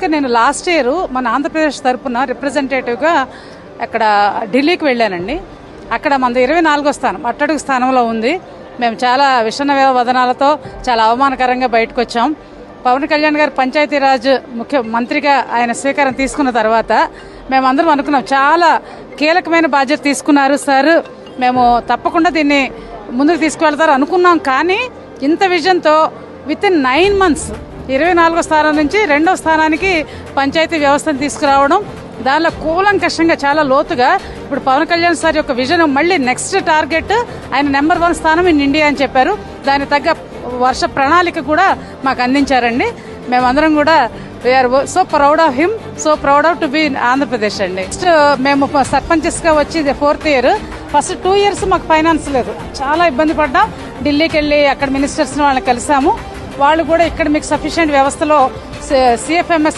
యాక్చువల్గా నేను last year మన ఆంధ్రప్రదేశ్ తరఫున రిప్రజెంటేటివ్గా అక్కడ ఢిల్లీకి వెళ్ళానండి. అక్కడ మన 24వ స్థానం అట్టడుగు స్థానంలో ఉంది. మేము చాలా విషణ వదనాలతో చాలా అవమానకరంగా బయటకు వచ్చాం. పవన్ కళ్యాణ్ గారు పంచాయతీరాజ్ ముఖ్యమంత్రిగా ఆయన స్వీకారం తీసుకున్న తర్వాత మేమందరం అనుకున్నాం, చాలా కీలకమైన బాధ్యత తీసుకున్నారు సార్, మేము తప్పకుండా దీన్ని ముందుకు తీసుకువెళ్తారు అనుకున్నాం. కానీ ఇంత విజన్తో విత్ ఇన్ 9 months 24వ స్థానం నుంచి 2వ స్థానానికి పంచాయతీ వ్యవస్థను తీసుకురావడం, దానిలో కూలంకషంగా చాలా లోతుగా ఇప్పుడు పవన్ కళ్యాణ్ సార్ యొక్క విజన్ మళ్ళీ నెక్స్ట్ టార్గెట్ ఆయన నెంబర్ 1 స్థానం ఇన్ ఇండియా అని చెప్పారు. దానికి తగ్గ వర్ష ప్రణాళిక కూడా మాకు అందించారండి. మేమందరం కూడా we are so proud of him, so proud of to be Andhra Pradesh అండి. నెక్స్ట్ మేము సర్పంచెస్గా వచ్చి 4th year. ఫస్ట్ 2 years మాకు ఫైనాన్స్ లేదు, చాలా ఇబ్బంది పడ్డాం. ఢిల్లీకి వెళ్ళి అక్కడ మినిస్టర్స్ని వాళ్ళని కలిసాము. వాళ్ళు కూడా ఇక్కడ మీకు సఫిషియెంట్ వ్యవస్థలో CFMS